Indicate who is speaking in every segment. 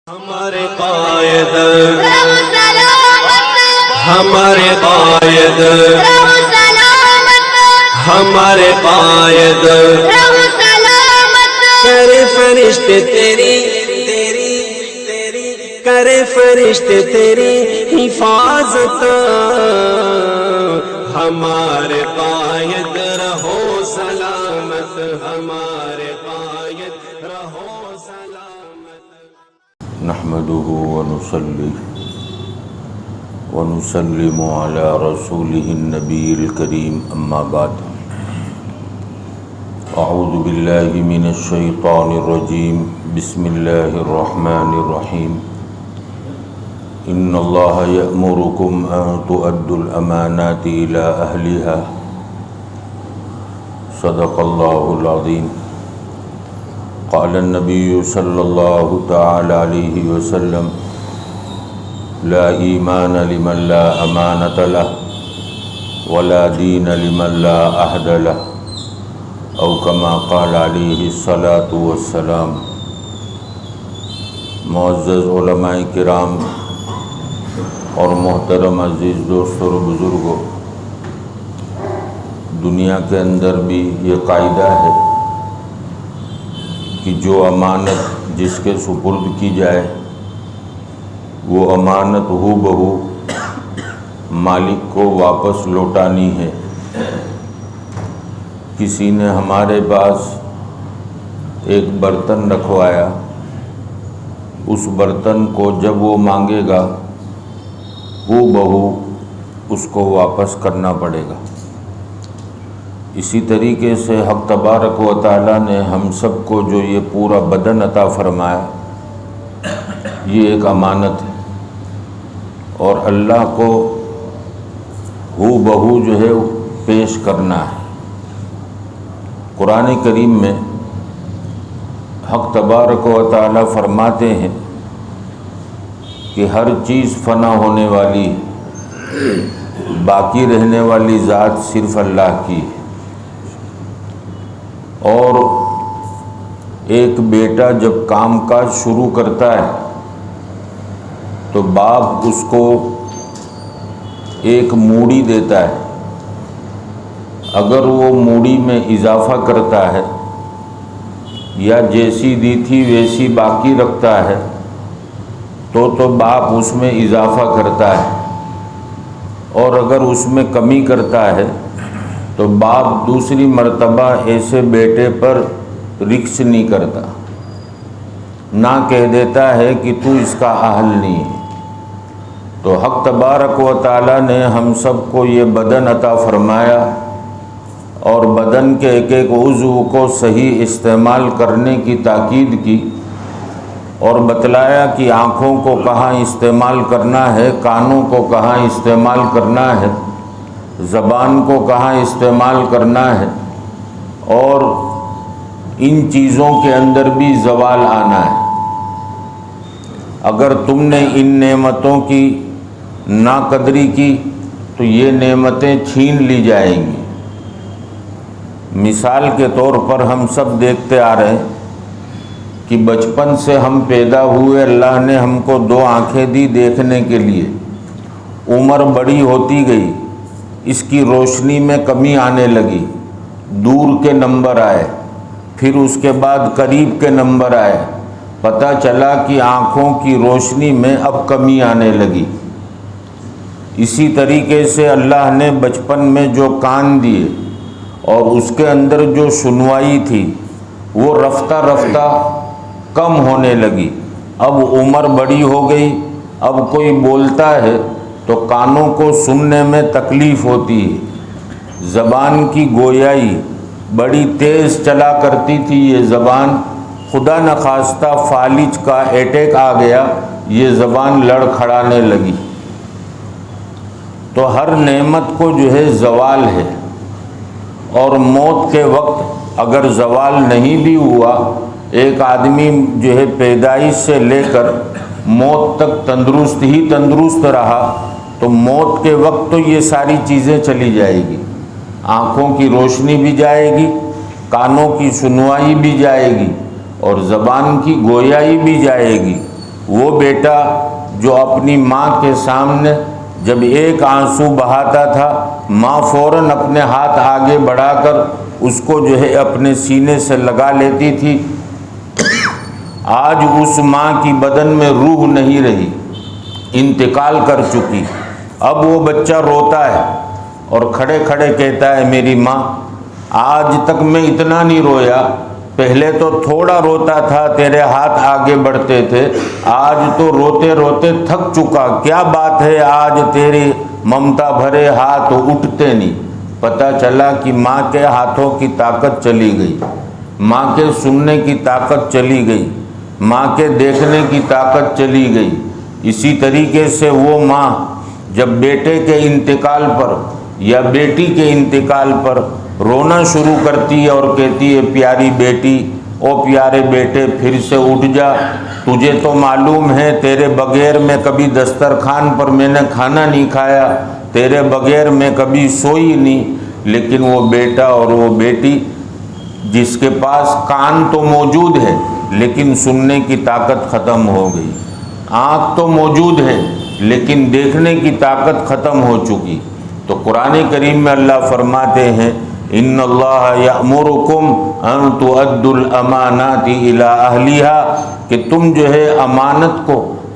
Speaker 1: ہمارے قائد ہمارے قائد ہمارے قائد کرے فرشتے تیری کرے فرشتے تیری حفاظت ہمارے قائد رہو سلامت ہمارے قائد رہو سلامت
Speaker 2: نحمده ونصلي ونسلم على رسوله النبي الكريم أما بعد أعوذ بالله من الشيطان الرجيم بسم الله الرحمن الرحيم إن الله يأمركم أن تؤدوا الأمانات إلى أهلها صدق الله العظيم قال النبي صلى الله تعالى عليه وسلم لا إيمان لمن لا أمانة له ولا دين لمن لا عهد له أو كما قال عليه الصلاة والسلام۔ معزز علماء کرام اور محترم عزیز دوست اور بزرگوں، دنیا کے اندر بھی یہ قاعدہ ہے کہ جو امانت جس کے سپرد کی جائے وہ امانت ہو بہو مالک کو واپس لوٹانی ہے۔ کسی نے ہمارے پاس ایک برتن رکھوایا، اس برتن کو جب وہ مانگے گا ہو بہو اس کو واپس کرنا پڑے گا۔ اسی طریقے سے حق تبارک و تعالیٰ نے ہم سب کو جو یہ پورا بدن عطا فرمایا یہ ایک امانت ہے، اور اللہ کو ہو بہو جو ہے پیش کرنا ہے۔ قرآن کریم میں حق تبارک و تعالیٰ فرماتے ہیں کہ ہر چیز فنا ہونے والی ہے، باقی رہنے والی ذات صرف اللہ کی ہے۔ اور ایک بیٹا جب کام کاج شروع کرتا ہے تو باپ اس کو ایک موڑی دیتا ہے، اگر وہ موڑی میں اضافہ کرتا ہے یا جیسی دی تھی ویسی باقی رکھتا ہے تو باپ اس میں اضافہ کرتا ہے، اور اگر اس میں کمی کرتا ہے تو باپ دوسری مرتبہ ایسے بیٹے پر رکس نہیں کرتا، نہ کہہ دیتا ہے کہ تو اس کا اہل نہیں ہے۔ تو حق تبارک و تعالیٰ نے ہم سب کو یہ بدن عطا فرمایا اور بدن کے ایک ایک عضو کو صحیح استعمال کرنے کی تاکید کی، اور بتلایا کہ آنکھوں کو کہاں استعمال کرنا ہے، کانوں کو کہاں استعمال کرنا ہے، زبان کو کہاں استعمال کرنا ہے، اور ان چیزوں کے اندر بھی زوال آنا ہے۔ اگر تم نے ان نعمتوں کی ناقدری کی تو یہ نعمتیں چھین لی جائیں گی۔ مثال کے طور پر ہم سب دیکھتے آ رہے ہیں کہ بچپن سے ہم پیدا ہوئے، اللہ نے ہم کو دو آنکھیں دی دیکھنے کے لیے، عمر بڑی ہوتی گئی، اس کی روشنی میں کمی آنے لگی، دور کے نمبر آئے، پھر اس کے بعد قریب کے نمبر آئے، پتہ چلا کہ آنکھوں کی روشنی میں اب کمی آنے لگی۔ اسی طریقے سے اللہ نے بچپن میں جو کان دیے اور اس کے اندر جو سنوائی تھی وہ رفتہ رفتہ کم ہونے لگی، اب عمر بڑی ہو گئی، اب کوئی بولتا ہے تو کانوں کو سننے میں تکلیف ہوتی ہے۔ زبان کی گویائی بڑی تیز چلا کرتی تھی، یہ زبان خدا نخواستہ فالج کا اٹیک آ گیا، یہ زبان لڑکھڑانے لگی۔ تو ہر نعمت کو جو ہے زوال ہے، اور موت کے وقت اگر زوال نہیں بھی ہوا، ایک آدمی جو ہے پیدائش سے لے کر موت تک تندرست ہی تندرست رہا تو موت کے وقت تو یہ ساری چیزیں چلی جائے گی، آنکھوں کی روشنی بھی جائے گی، کانوں کی سنوائی بھی جائے گی، اور زبان کی گویائی بھی جائے گی، وہ بیٹا جو اپنی ماں کے سامنے جب ایک آنسو بہاتا تھا، ماں فوراً اپنے ہاتھ آگے بڑھا کر اس کو جو ہے اپنے سینے سے لگا لیتی تھی۔ آج اس ماں کی بدن میں روح نہیں رہی، انتقال کر چکی۔ اب وہ بچہ روتا ہے اور کھڑے کھڑے کہتا ہے میری ماں آج تک میں اتنا نہیں رویا، پہلے تو تھوڑا روتا تھا، تیرے ہاتھ آگے بڑھتے تھے، آج تو روتے روتے تھک چکا، کیا بات ہے آج تیری ممتا بھرے ہاتھ اٹھتے نہیں۔ پتہ چلا کہ ماں کے ہاتھوں کی طاقت چلی گئی، ماں کے سننے کی طاقت چلی گئی، ماں کے دیکھنے کی طاقت چلی گئی۔ اسی طریقے سے وہ ماں جب بیٹے کے انتقال پر یا بیٹی کے انتقال پر رونا شروع کرتی ہے اور کہتی ہے پیاری بیٹی، او پیارے بیٹے پھر سے اٹھ جا، تجھے تو معلوم ہے تیرے بغیر میں کبھی دسترخوان پر میں نے کھانا نہیں کھایا، تیرے بغیر میں کبھی سوئی نہیں۔ لیکن وہ بیٹا اور وہ بیٹی جس کے پاس کان تو موجود ہے لیکن سننے کی طاقت ختم ہو گئی، آنکھ تو موجود ہے لیکن دیکھنے کی طاقت ختم ہو چکی۔ تو قرآن کریم میں اللہ فرماتے ہیں ان اللہ یأمرکم ان تؤدوا الامانات الی اہلھا، کہ تم جو ہے امانت کو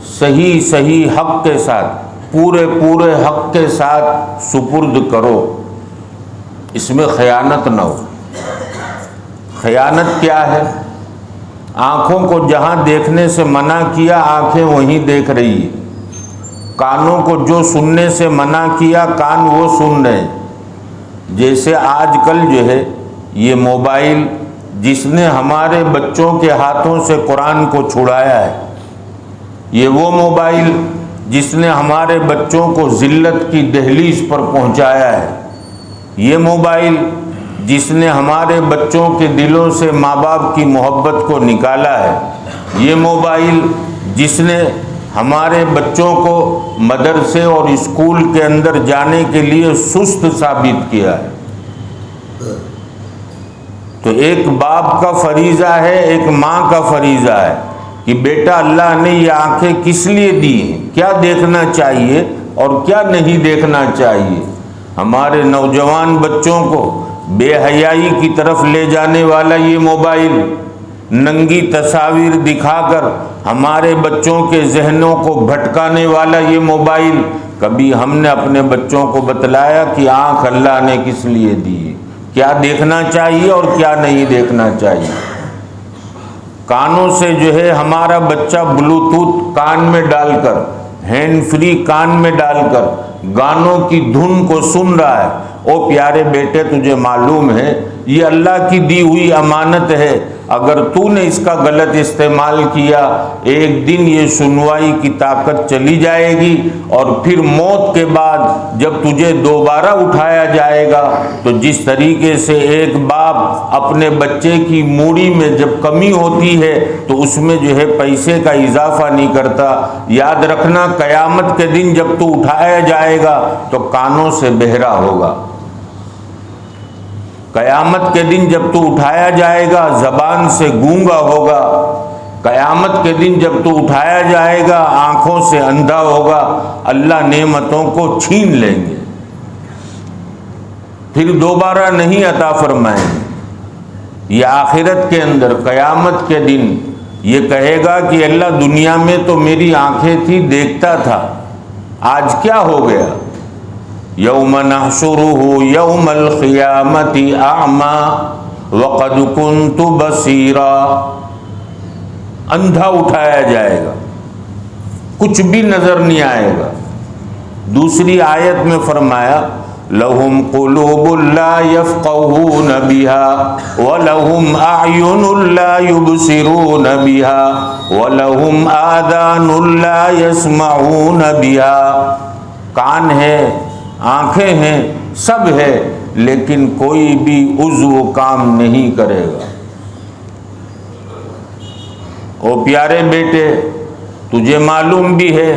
Speaker 2: صحیح صحیح حق کے ساتھ، پورے پورے حق کے ساتھ سپرد کرو، اس میں خیانت نہ ہو۔ خیانت کیا ہے؟ آنکھوں کو جہاں دیکھنے سے منع کیا آنکھیں وہیں دیکھ رہی ہیں، کانوں کو جو سننے سے منع کیا کان وہ سن رہے ہیں۔ جیسے آج کل جو ہے یہ موبائل جس نے ہمارے بچوں کے ہاتھوں سے قرآن کو چھڑایا ہے، یہ وہ موبائل جس نے ہمارے بچوں کو ذلت کی دہلیز پر پہنچایا ہے، یہ موبائل جس نے ہمارے بچوں کے دلوں سے ماں باپ کی محبت کو نکالا ہے، یہ موبائل جس نے ہمارے بچوں کو مدرسے اور اسکول کے اندر جانے کے لیے سست ثابت کیا ہے۔ تو ایک باپ کا فریضہ ہے، ایک ماں کا فریضہ ہے کہ بیٹا اللہ نے یہ آنکھیں کس لیے دی ہیں، کیا دیکھنا چاہیے اور کیا نہیں دیکھنا چاہیے۔ ہمارے نوجوان بچوں کو بے حیائی کی طرف لے جانے والا یہ موبائل، ننگی تصاویر دکھا کر ہمارے بچوں کے ذہنوں کو بھٹکانے والا یہ موبائل، کبھی ہم نے اپنے بچوں کو بتلایا کہ آنکھ اللہ نے کس لیے دی ہے، کیا دیکھنا چاہیے اور کیا نہیں دیکھنا چاہیے۔ کانوں سے جو ہے ہمارا بچہ بلوٹوتھ کان میں ڈال کر، ہینڈ فری کان میں ڈال کر گانوں کی دھن کو سن رہا ہے۔ او پیارے بیٹے تجھے معلوم ہے یہ اللہ کی دی ہوئی امانت ہے، اگر تو نے اس کا غلط استعمال کیا ایک دن یہ سنوائی کی طاقت چلی جائے گی، اور پھر موت کے بعد جب تجھے دوبارہ اٹھایا جائے گا تو جس طریقے سے ایک باپ اپنے بچے کی موڑی میں جب کمی ہوتی ہے تو اس میں جو ہے پیسے کا اضافہ نہیں کرتا، یاد رکھنا قیامت کے دن جب تو اٹھایا جائے گا تو کانوں سے بہرا ہوگا، قیامت کے دن جب تو اٹھایا جائے گا زبان سے گونگا ہوگا، قیامت کے دن جب تو اٹھایا جائے گا آنکھوں سے اندھا ہوگا، اللہ نعمتوں کو چھین لیں گے، پھر دوبارہ نہیں عطا فرمائیں گے۔ یہ آخرت کے اندر قیامت کے دن یہ کہے گا کہ اللہ دنیا میں تو میری آنکھیں تھی دیکھتا تھا، آج کیا ہو گیا؟ یوم نحشرہ یوم القیامت اعمی وقد کنت بصیرا، اندھا اٹھایا جائے گا، کچھ بھی نظر نہیں آئے گا۔ دوسری آیت میں فرمایا لہم قلوب لا یفقہون بہا ولہم اعین لا یبصرون بہا ولہم آذان لا یسمعون بہا، کان ہے، آنکھیں ہیں، سب ہے، لیکن کوئی بھی عضو کام نہیں کرے گا۔ او پیارے بیٹے تجھے معلوم بھی ہے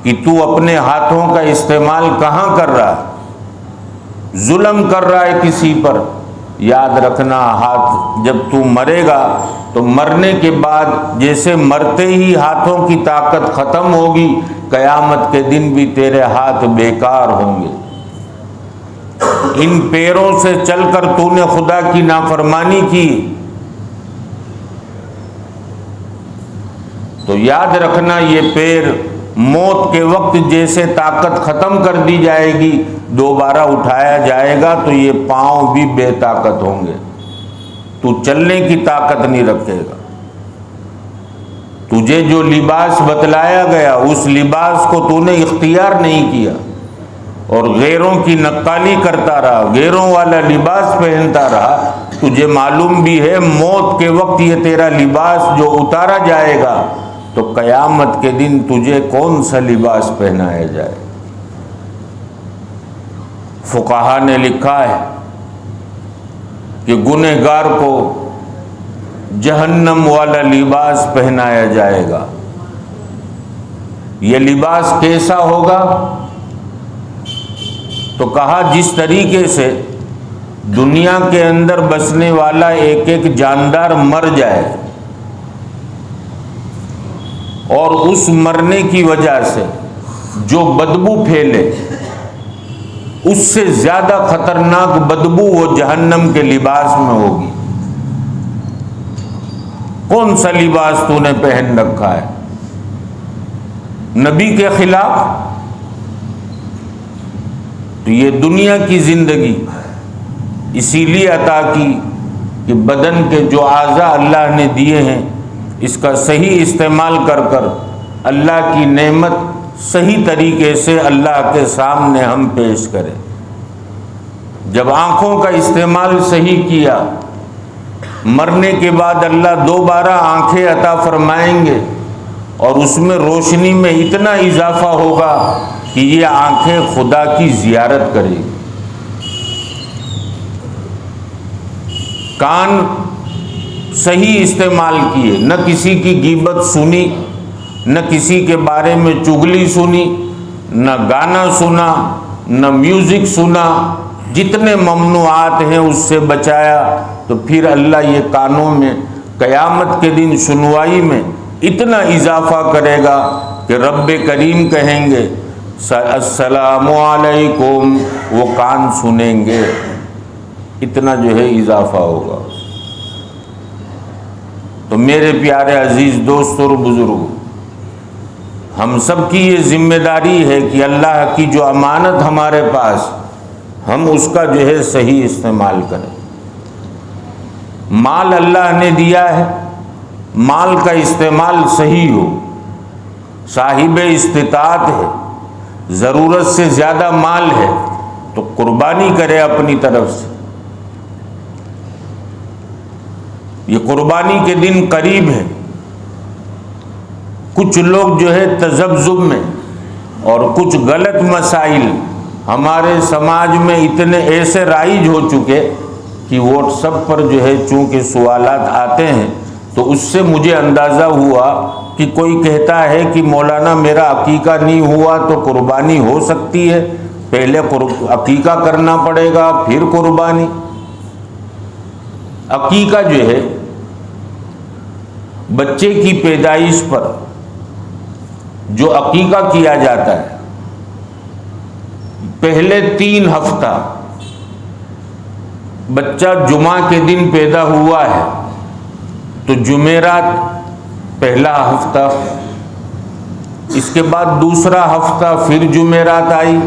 Speaker 2: کہ تو اپنے ہاتھوں کا استعمال کہاں کر رہا ہے، ظلم کر رہا ہے کسی پر، یاد رکھنا ہاتھ جب تو مرے گا تو مرنے کے بعد جیسے مرتے ہی ہاتھوں کی طاقت ختم ہوگی، قیامت کے دن بھی تیرے ہاتھ بیکار ہوں گے۔ ان پیروں سے چل کر تو نے خدا کی نافرمانی کی، تو یاد رکھنا یہ پیر موت کے وقت جیسے طاقت ختم کر دی جائے گی، دوبارہ اٹھایا جائے گا تو یہ پاؤں بھی بے طاقت ہوں گے، تو چلنے کی طاقت نہیں رکھے گا۔ تجھے جو لباس بتلایا گیا اس لباس کو تو نے اختیار نہیں کیا اور غیروں کی نقالی کرتا رہا، غیروں والا لباس پہنتا رہا، تجھے معلوم بھی ہے موت کے وقت یہ تیرا لباس جو اتارا جائے گا تو قیامت کے دن تجھے کون سا لباس پہنایا جائے۔ فقہا نے لکھا ہے کہ گنہگار کو جہنم والا لباس پہنایا جائے گا۔ یہ لباس کیسا ہوگا؟ تو کہا جس طریقے سے دنیا کے اندر بسنے والا ایک ایک جاندار مر جائے اور اس مرنے کی وجہ سے جو بدبو پھیلے، اس سے زیادہ خطرناک بدبو وہ جہنم کے لباس میں ہوگی۔ کون سا لباس تو نے پہن رکھا ہے؟ نبی کے خلاف؟ تو یہ دنیا کی زندگی اسی لیے عطا کی کہ بدن کے جو اعضاء اللہ نے دیے ہیں اس کا صحیح استعمال کر کر اللہ کی نعمت صحیح طریقے سے اللہ کے سامنے ہم پیش کریں۔ جب آنکھوں کا استعمال صحیح کیا، مرنے کے بعد اللہ دوبارہ آنکھیں عطا فرمائیں گے اور اس میں روشنی میں اتنا اضافہ ہوگا کہ یہ آنکھیں خدا کی زیارت کرے گی۔ کان صحیح استعمال کیے، نہ کسی کی غیبت سنی، نہ کسی کے بارے میں چغلی سنی، نہ گانا سنا، نہ میوزک سنا، جتنے ممنوعات ہیں اس سے بچایا، تو پھر اللہ یہ کانوں میں قیامت کے دن سنوائی میں اتنا اضافہ کرے گا کہ رب کریم کہیں گے السلام علیکم، وہ کان سنیں گے، اتنا جو ہے اضافہ ہوگا۔ تو میرے پیارے عزیز دوستوں اور بزرگوں، ہم سب کی یہ ذمہ داری ہے کہ اللہ کی جو امانت ہمارے پاس، ہم اس کا جو ہے صحیح استعمال کریں۔ مال اللہ نے دیا ہے، مال کا استعمال صحیح ہو، صاحب استطاعت ہے، ضرورت سے زیادہ مال ہے تو قربانی کرے اپنی طرف سے۔ یہ قربانی کے دن قریب ہے۔ کچھ لوگ جو ہے تذبذب میں اور کچھ غلط مسائل ہمارے سماج میں اتنے ایسے رائج ہو چکے کہ واٹس ایپ پر جو ہے چونکہ سوالات آتے ہیں تو اس سے مجھے اندازہ ہوا کہ کوئی کہتا ہے کہ مولانا میرا عقیقہ نہیں ہوا تو قربانی ہو سکتی ہے، پہلے عقیقہ کرنا پڑے گا پھر قربانی۔ عقیقہ جو ہے بچے کی پیدائش پر جو عقیقہ کیا جاتا ہے، پہلے 3 ہفتہ بچہ جمعہ کے دن پیدا ہوا ہے تو جمعرات پہلا ہفتہ، اس کے بعد دوسرا ہفتہ پھر جمعرات آئی،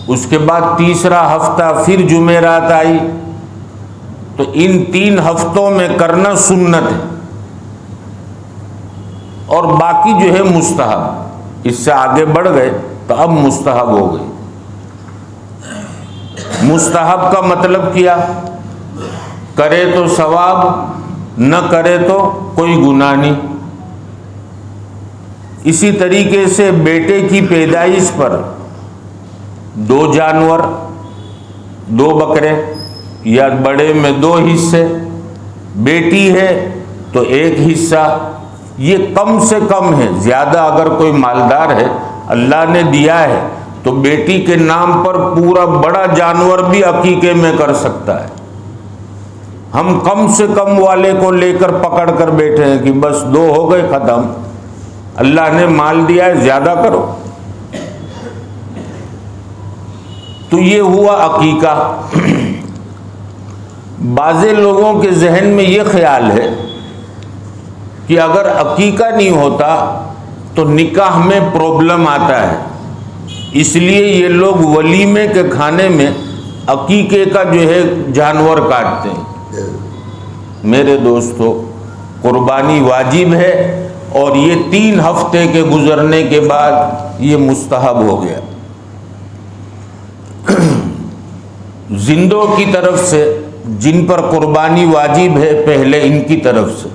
Speaker 2: اس کے بعد تیسرا ہفتہ پھر جمعرات آئی، تو ان 3 ہفتوں میں کرنا سنت ہے اور باقی جو ہے مستحب۔ اس سے آگے بڑھ گئے تو اب مستحب ہو گئی۔ مستحب کا مطلب کیا؟ کرے تو ثواب، نہ کرے تو کوئی گناہ نہیں۔ اسی طریقے سے بیٹے کی پیدائش پر 2 جانور، 2 بکرے یا بڑے میں 2 حصے، بیٹی ہے تو 1 حصہ، یہ کم سے کم ہے۔ زیادہ اگر کوئی مالدار ہے، اللہ نے دیا ہے تو بیٹی کے نام پر پورا بڑا جانور بھی عقیقے میں کر سکتا ہے۔ ہم کم سے کم والے کو لے کر پکڑ کر بیٹھے ہیں کہ بس 2 ہو گئے ختم، اللہ نے مال دیا ہے زیادہ کرو۔ تو یہ ہوا عقیقہ۔ بعض لوگوں کے ذہن میں یہ خیال ہے کہ اگر عقیقہ نہیں ہوتا تو نکاح میں پرابلم آتا ہے، اس لیے یہ لوگ ولیمے کے کھانے میں عقیقے کا جو ہے جانور کاٹتے ہیں۔ میرے دوستو، قربانی واجب ہے اور یہ 3 ہفتے کے گزرنے کے بعد یہ مستحب ہو گیا۔ زندوں کی طرف سے جن پر قربانی واجب ہے پہلے ان کی طرف سے،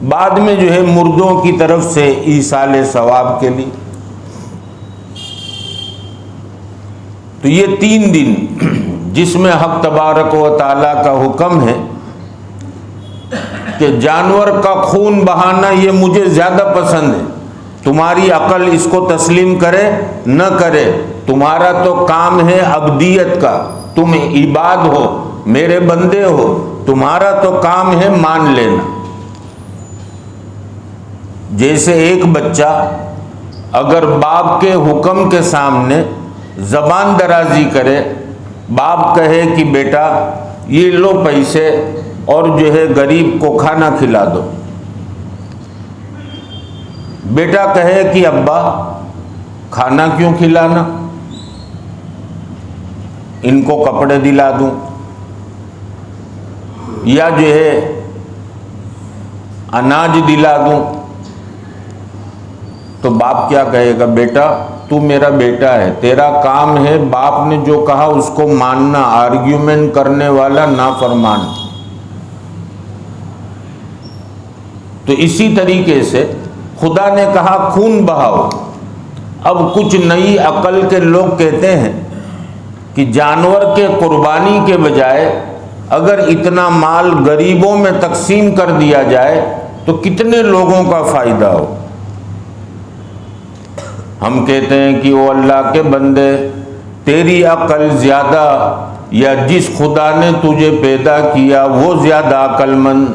Speaker 2: بعد میں جو ہے مردوں کی طرف سے ایصال ثواب کے لیے۔ تو یہ 3 دن جس میں حق تبارک و تعالیٰ کا حکم ہے کہ جانور کا خون بہانا یہ مجھے زیادہ پسند ہے، تمہاری عقل اس کو تسلیم کرے نہ کرے، تمہارا تو کام ہے عبدیت کا، تم عباد ہو، میرے بندے ہو، تمہارا تو کام ہے مان لینا۔ جیسے ایک بچہ اگر باپ کے حکم کے سامنے زبان درازی کرے، باپ کہے کہ بیٹا یہ لو پیسے اور جو ہے غریب کو کھانا کھلا دو، بیٹا کہے کہ ابا کھانا کیوں کھلانا، ان کو کپڑے دلا دوں، یا جو ہے اناج دلا دوں، تو باپ کیا کہے گا؟ بیٹا تو میرا بیٹا ہے، تیرا کام ہے باپ نے جو کہا اس کو ماننا، آرگیومنٹ کرنے والا نافرمان۔ تو اسی طریقے سے خدا نے کہا خون بہاؤ۔ اب کچھ نئی عقل کے لوگ کہتے ہیں کہ جانور کے قربانی کے بجائے اگر اتنا مال غریبوں میں تقسیم کر دیا جائے تو کتنے لوگوں کا فائدہ ہو۔ ہم کہتے ہیں کہ وہ اللہ کے بندے، تیری عقل زیادہ، یا جس خدا نے تجھے پیدا کیا وہ زیادہ عقل مند۔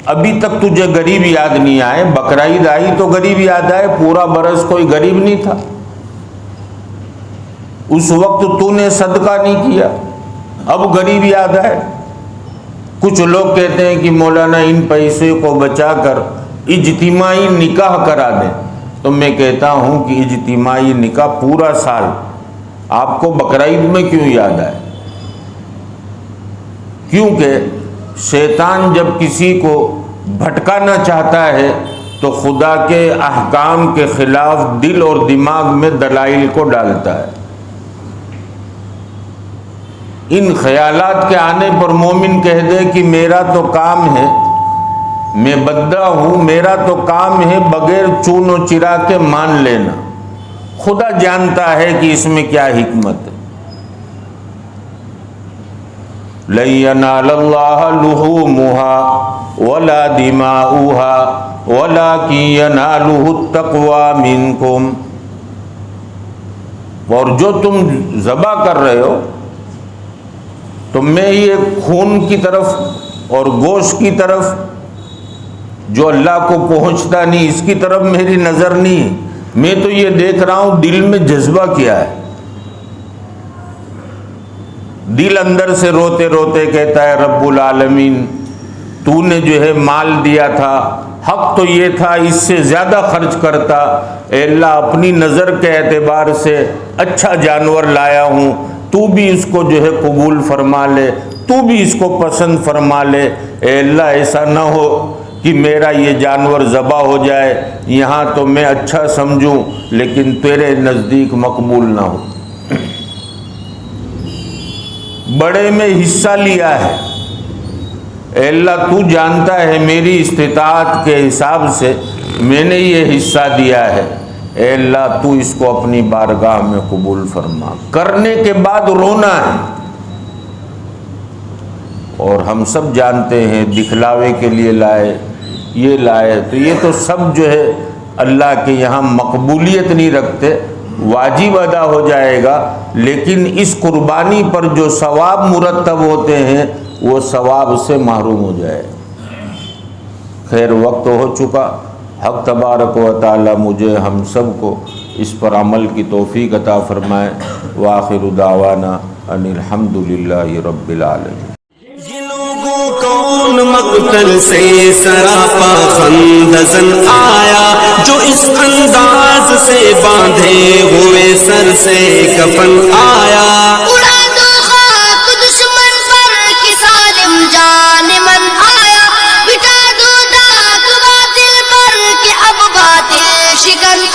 Speaker 2: ابھی تک تجھے غریب یاد نہیں آئے، بقرعید آئی تو غریب یاد آئے، پورا برس کوئی غریب نہیں تھا، اس وقت تو نے صدقہ نہیں کیا، اب غریب یاد آئے۔ کچھ لوگ کہتے ہیں کہ مولانا ان پیسے کو بچا کر اجتماعی نکاح کرا دیں، تو میں کہتا ہوں کہ اجتماعی نکاح پورا سال آپ کو بقرعید میں کیوں یاد آئے؟ کیونکہ شیطان جب کسی کو بھٹکانا چاہتا ہے تو خدا کے احکام کے خلاف دل اور دماغ میں دلائل کو ڈالتا ہے۔ ان خیالات کے آنے پر مومن کہہ دے کہ میرا تو کام ہے، میں بدعا ہوں، میرا تو کام ہے بغیر چون و چرا کے مان لینا، خدا جانتا ہے کہ اس میں کیا حکمت ہے۔ لَن يَنَالَ اللَّهَ لُحُومُهَا وَلَا دِمَاؤُهَا وَلَكِن يَنَالُهُ التَّقْوَى مِنكُمْ۔ اور جو تم ذبح کر رہے ہو تو میں یہ خون کی طرف اور گوشت کی طرف جو اللہ کو پہنچتا نہیں، اس کی طرف میری نظر نہیں، میں تو یہ دیکھ رہا ہوں دل میں جذبہ کیا ہے۔ دل اندر سے روتے روتے کہتا ہے رب العالمین تو نے جو ہے مال دیا تھا، حق تو یہ تھا اس سے زیادہ خرچ کرتا، اے اللہ اپنی نظر کے اعتبار سے اچھا جانور لایا ہوں، تو بھی اس کو جو ہے قبول فرما لے، تو بھی اس کو پسند فرما لے۔ اے اللہ ایسا نہ ہو کہ میرا یہ جانور ذبح ہو جائے، یہاں تو میں اچھا سمجھوں لیکن تیرے نزدیک مقبول نہ ہو۔ بڑے میں حصہ لیا ہے، اے اللہ تو جانتا ہے میری استطاعت کے حساب سے میں نے یہ حصہ دیا ہے، اے اللہ تو اس کو اپنی بارگاہ میں قبول فرما۔ کرنے کے بعد رونا ہے، اور ہم سب جانتے ہیں دکھلاوے کے لیے لائے، یہ لائے، تو یہ تو سب جو ہے اللہ کے یہاں مقبولیت نہیں رکھتے، واجب ادا ہو جائے گا، لیکن اس قربانی پر جو ثواب مرتب ہوتے ہیں وہ ثواب سے محروم ہو جائے۔ خیر، وقت ہو چکا۔ حق تبارک و تعالی مجھے ہم سب کو اس پر عمل کی توفیق عطا فرمائے۔ وآخر دعوانا ان الحمد للہ رب العالمین۔
Speaker 1: یہ لوگوں کون مقتل سے سراپا خندزن آیا، جو اس انداز سے باندھے ہوئے سر سے کفن آیا۔
Speaker 3: اڑا دو خاک دشمن پر کہ ظالم جان من آیا، مٹا دو داغ باطل پر کہ اب باطل شکن